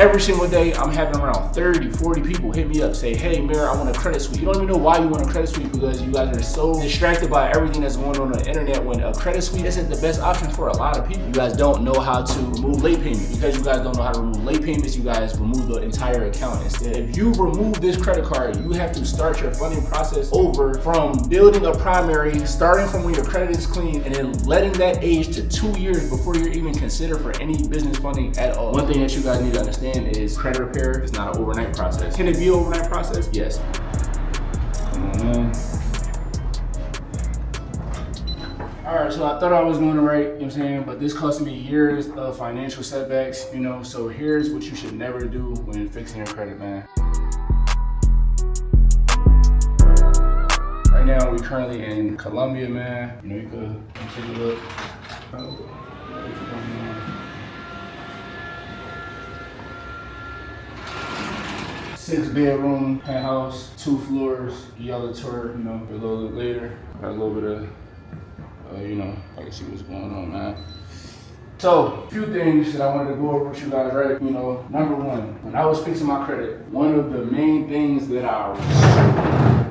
every single day I'm having around 30, 40 people hit me up, say, hey, Mir, I want a credit sweep. You don't even know why you want a credit sweep because you guys are so distracted by everything that's going on the internet when a credit sweep isn't the best option for a lot of people. You guys don't know how to remove late payment. Because you guys don't know how to remove late payments, you guys remove the entire account instead. If you remove this credit card, you have to start your funding process over from building a primary, starting from when your credit is clean, and then letting that age to 2 years before you're even considered for any business funding at all. One thing that you guys need to understand is credit repair is not an overnight process. Can it be an overnight process? Yes. Come on, man. All right, so I thought I was doing it right, you know what I'm saying? But this cost me years of financial setbacks, you know? So here's what you should never do when fixing your credit, man. Right now, we're currently in Colombia, man. You know, you could take a look. 6-bedroom penthouse, 2 floors. Yellow tour, you know, a little bit later. Got a little bit of, you know, I can see what's going on, man. So, a few things that I wanted to go over with you guys, right? You know, number one, when I was fixing my credit, one of the main things that I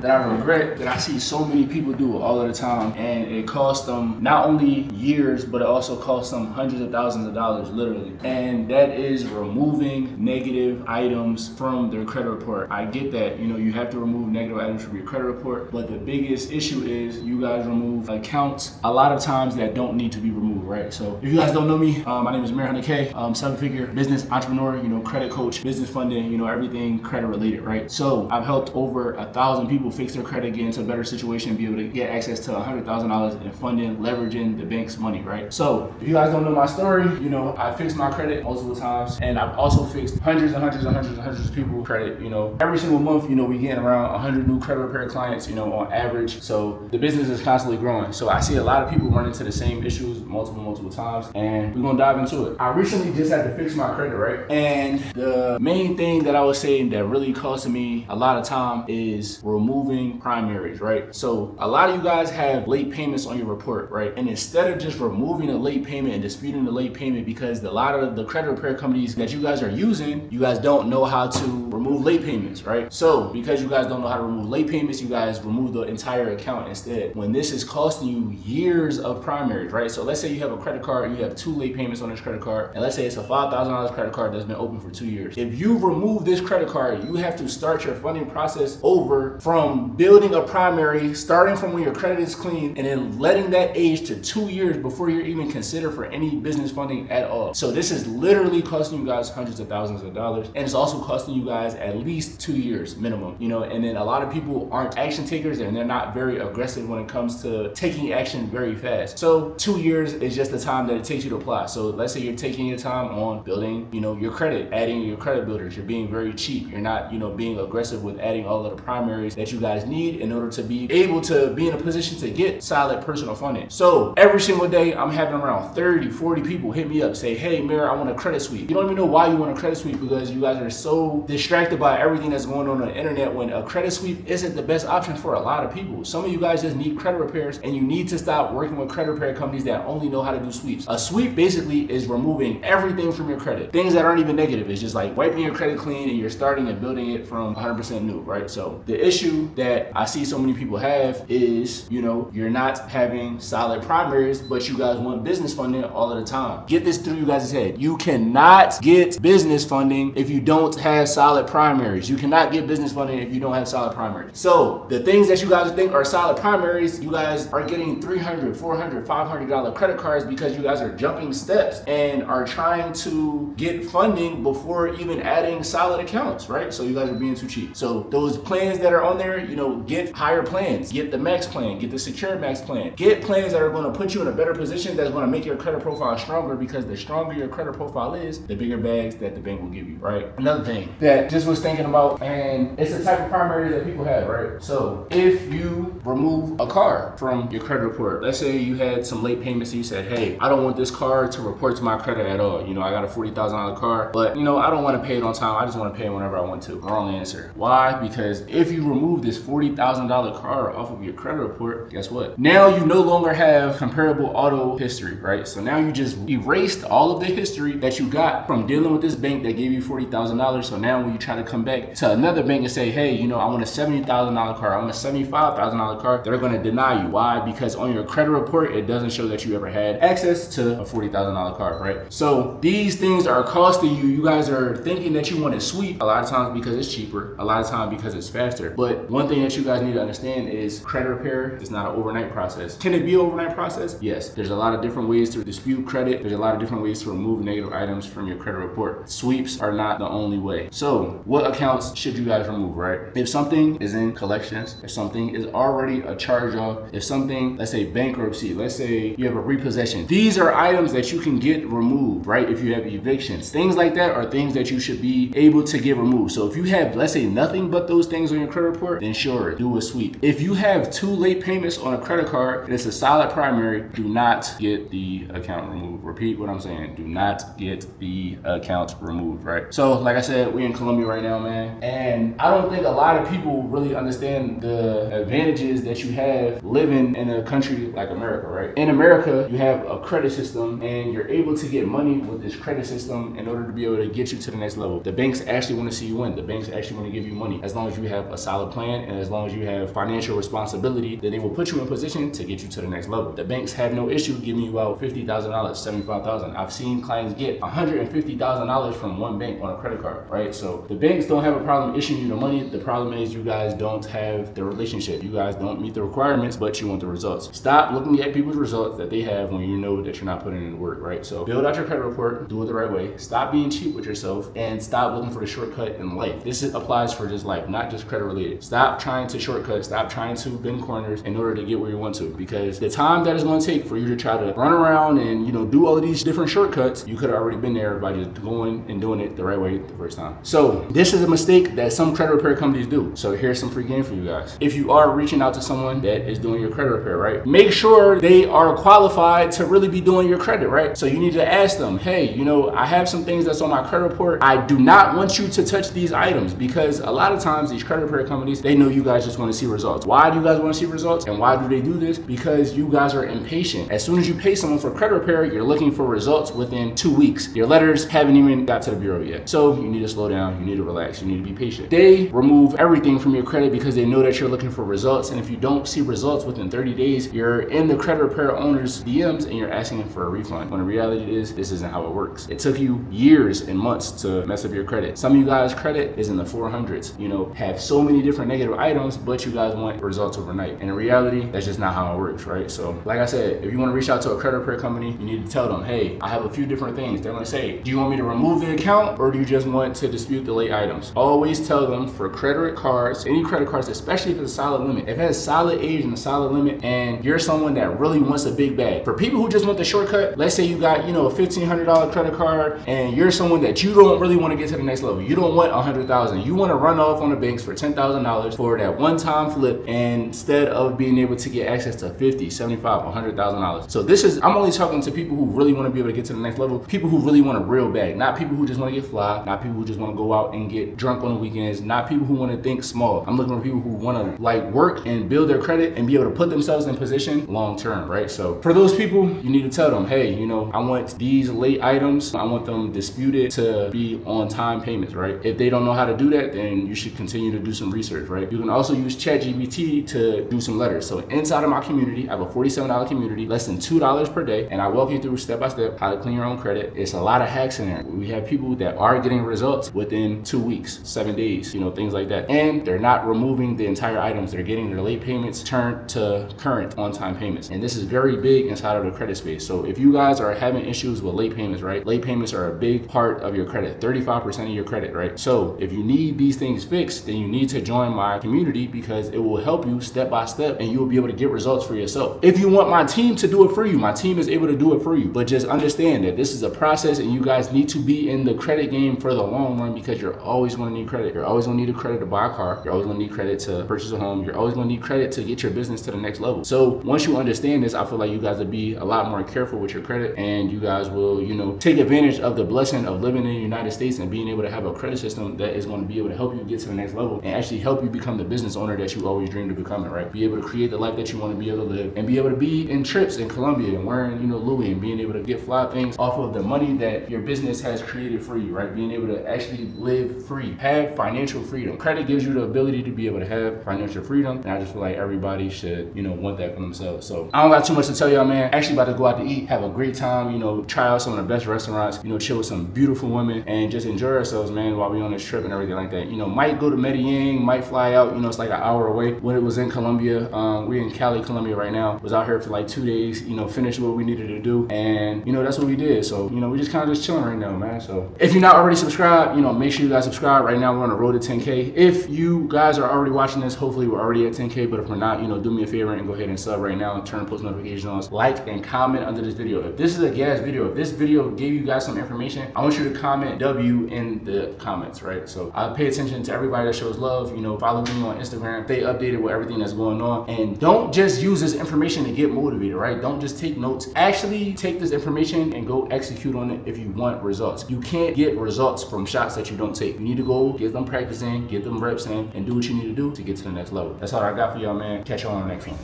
regret that I see so many people do all of the time, and it costs them not only years, but it also costs them hundreds of thousands of dollars, literally. And that is removing negative items from their credit report. I get that, you know, you have to remove negative items from your credit report, but the biggest issue is you guys remove accounts a lot of times that don't need to be removed, right? So if you guys don't know me, my name is Mir 100K, 7-figure business entrepreneur, you know, credit coach, business funding, you know, everything credit related, right? So I've helped over 1,000 people fix their credit, get into a better situation, be able to get access to $100,000 in funding, leveraging the bank's money, right? So if you guys don't know my story, you know, I fixed my credit multiple times, and I've also fixed hundreds of people credit, you know. Every single month, you know, we get around 100 new credit repair clients, you know, on average. So the business is constantly growing. So I see a lot of people run into the same issues multiple times, and we're gonna dive into it. I recently just had to fix my credit, right? And the main thing that I was saying that really costed me a lot of time is removing primaries, right? So a lot of you guys have late payments on your report, right? And instead of just removing a late payment and disputing the late payment, because a lot of the credit repair companies that you guys are using, you guys don't know how to remove late payments, right? So because you guys don't know how to remove late payments, you guys remove the entire account instead, when this is costing you years of primaries, right? So let's say you have a credit card and you have 2 late payments on this credit card, and let's say it's a $5,000 credit card that's been open for 2 years. If you remove this credit card, you have to start your funding process over from building a primary, starting from when your credit is clean, and then letting that age to 2 years before you're even considered for any business funding at all. So this is literally costing you guys hundreds of thousands of dollars, and it's also costing you guys at least 2 years minimum, you know. And then a lot of people aren't action takers, and they're not very aggressive when it comes to taking action very fast. So 2 years is just the time that it takes you to apply. So let's say you're taking your time on building, you know, your credit, adding your credit builders. You're being very cheap. You're not, you know, being aggressive with adding all of the primaries that you guys need in order to be able to be in a position to get solid personal funding. So every single day I'm having around 30, 40 people hit me up, say, hey, Mir, I want a credit sweep. You don't even know why you want a credit sweep because you guys are so distracted by everything that's going on the internet when a credit sweep isn't the best option for a lot of people. Some of you guys just need credit repairs, and you need to stop working with credit repair companies that only know how to do sweeps. A sweep basically is removing everything from your credit. Things that aren't even negative. It's just like wiping your credit clean and you're starting and building it from 100% new, right? So the issue that I see so many people have is, you know, you're not having solid primaries, but you guys want business funding all of the time. Get this through you guys' head. You cannot get business funding if you don't have solid primaries. You cannot get business funding if you don't have solid primaries. So the things that you guys think are solid primaries, you guys are getting $300, $400, $500 credit cards because you guys are jumping steps and are trying to get funding before even adding solid accounts, right? So you guys are being too cheap. So those plans that are on there, you know, get higher plans, get the max plan, get the secure max plan, get plans that are going to put you in a better position, that's going to make your credit profile stronger, because the stronger your credit profile is, the bigger bags that the bank will give you, right? Another thing that just was thinking about, and it's the type of primary that people have, right? So if you remove a car from your credit report, let's say you had some late payments and you said, hey, I don't want this car to report to my credit at all. You know, I got a $40,000 car, but you know, I don't want to pay it on time. I just want to pay it whenever I want to. Wrong answer. Why? Because if you remove this $40,000 car off of your credit report, guess what? Now you no longer have comparable auto history, right? So now you just erased all of the history that you got from dealing with this bank that gave you $40,000. So now when you try to come back to another bank and say, hey, you know, I want a $70,000 car, I want a $75,000 car, they're going to deny you. Why? Because on your credit report, it doesn't show that you ever had access to a $40,000 car, right? So these things are costing you. You guys are thinking that you want to sweep a lot of times because it's cheaper, a lot of times because it's faster. But one thing that you guys need to understand is credit repair is not an overnight process. Can it be an overnight process? Yes. There's a lot of different ways to dispute credit. There's a lot of different ways to remove negative items from your credit report. Sweeps are not the only way. So what accounts should you guys remove, right? If something is in collections, if something is already a charge off, if something, let's say bankruptcy, let's say you have a repossession, these are items that you can get removed, right? If you have evictions, things like that are things that you should be able to get removed. So if you have, let's say, nothing but those things on your credit report, then sure, do a sweep. If you have 2 late payments on a credit card and it's a solid primary, do not get the account removed. Repeat what I'm saying. Do not get the account removed, right? So like I said, we're in Colombia right now, man. And I don't think a lot of people really understand the advantages that you have living in a country like America, right? In America, you have a credit system and you're able to get money with this credit system in order to be able to get you to the next level. The banks actually want to see you win. The banks actually want to give you money. As long as you have a solid plan and as long as you have financial responsibility, then they will put you in position to get you to the next level. The banks have no issue giving you out $50,000, $75,000. I've seen clients get $150,000 from one bank on a credit card, right? So the banks don't have a problem issuing you the money. The problem is you guys don't have the relationship. You guys don't meet the requirements, but you want the results. Stop looking at people's results that they have when you know that you're not putting in the work, right? So build out your credit report, do it the right way. Stop being cheap with yourself and stop looking for the shortcut in life. This applies for just life, not just credit related. Stop trying to shortcut, stop trying to bend corners in order to get where you want to, because the time that it's going to take for you to try to run around and, you know, do all of these different shortcuts, you could have already been there by just going and doing it the right way the first time. So this is a mistake that some credit repair companies do. So here's some free game for you guys. If you are reaching out to someone that is doing your credit repair, right, make sure they are qualified to really be doing your credit, right? So you need to ask them, hey, you know, I have some things that's on my credit report. I do not want you to touch these items, because a lot of times these credit repair companies, they know you guys just want to see results. Why do you guys want to see results? And why do they do this? Because you guys are impatient. As soon as you pay someone for credit repair, you're looking for results within 2 weeks. Your letters haven't even got to the bureau yet. So you need to slow down. You need to relax. You need to be patient. They remove everything from your credit because they know that you're looking for results. And if you don't see results within 30 days, you're in the credit repair owner's DMs and you're asking for a refund. When the reality is, this isn't how it works. It took you years and months to mess up your credit. Some of you guys' credit is in the 400s, you know, have so many different negative items, but you guys want results overnight. And in reality, that's just not how it works, right? So like I said, if you want to reach out to a credit repair company, you need to tell them, hey, I have a few different things. They're going to say, do you want me to remove the account or do you just want to dispute the late items? Always tell them for credit cards, any credit cards, especially if it's a solid limit, if it has solid age and a solid limit and you're someone that really wants a big bag. For people who just want the shortcut, let's say you got, you know, a $1,500 credit card and you're someone that you don't really want to get to the next level. You don't want $100,000. You want to run off on the banks for $10,000 for that one-time flip instead of being able to get access to $50,000, $75,000, $100,000. So this is, I'm only talking to people who really want to be able to get to the next level, people who really want a real bag, not people who just want to get fly, not people who just want to go out and get drunk on the weekends, not people who want to think small. I'm looking for people who want to like work and build their credit and be able to put themselves in position long term, right? So for those people, you need to tell them, hey, you know, I want these late items, I want them disputed to be on time payments, right? If they don't know how to do that, then you should continue to do some research, right? You can also use ChatGPT to do some letters. So inside of my community, I have a $47 community, less than $2 per day, and I walk you through step by step how to clean your own credit. It's a lot of hacks in there. We have people that are getting results within 2 weeks, 7 days, you know, things like that. And they're not removing the entire items. They're getting their late payments turned to current on-time payments. And this is very big inside of the credit space. So if you guys are having issues with late payments, right? Late payments are a big part of your credit, 35% of your credit, right? So if you need these things fixed, then you need to join my community because it will help you step by step and you will be able to get results for yourself. If you want my team to do it for you, my team is able to do it for you. But just understand that this is a process and you guys need to be in the credit game for the long run because you're always going to need credit. You're always going to need a credit to buy a car. You're always going to need credit to purchase a home. You're always going to need credit to get your business to the next level. So once you understand this, I feel like you guys to be a lot more careful with your credit, and you guys will, you know, take advantage of the blessing of living in the United States and being able to have a credit system that is going to be able to help you get to the next level and actually help you become the business owner that you always dreamed of becoming, right? Be able to create the life that you want to be able to live, and be able to be in trips in Colombia and wearing, you know, Louis, and being able to get fly things off of the money that your business has created for you, right? Being able to actually live free, have financial freedom. Credit gives you the ability to be able to have financial freedom, and I just feel like everybody should, you know, want that for themselves. So I don't got too much to tell y'all, man. Actually about to go out to eat, have a great time, you know, try out some of the best restaurants, you know, chill with some beautiful women, and just enjoy ourselves, man, while we on this trip and everything like that. You know, might go to Medellin, might fly out, you know, it's like an hour away. When it was in Colombia, we in Cali, Colombia right now, was out here for like 2 days, you know, finished what we needed to do, and you know, that's what we did. So, you know, we just kind of just chilling right now, man. So if you're not already subscribed, you know, make sure you guys subscribe. Right now we're on the road to 10K. If you guys are already watching this, hopefully we're already at 10K, but if we're not, you know, do me a favor and go ahead and sub right now and turn post notifications on, like and comment under this video. If this is a gas video, if this video gave you guys some information, I want you to comment W in the comments, right? So I pay attention to everybody that shows love, you know, follow me on Instagram, stay updated with everything that's going on, and don't just use this information to get motivated, right? Don't just take notes. Actually take this information and go execute on it if you want results. You can't get results from shots that you don't take. You need to go get them practice in, get them reps in, and do what you need to do to get to the next level. That's all I got for y'all, man. Catch y'all on the next one.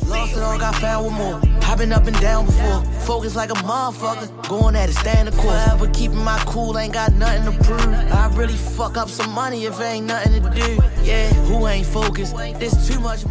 Lost it all, got found with more. I've been up and down before. Focus like a motherfucker. Going at it, stand the course. Forever keeping my cool, ain't got nothing to prove. I really fuck up some money if ain't nothing to do. Yeah, who ain't focused? There's too much more.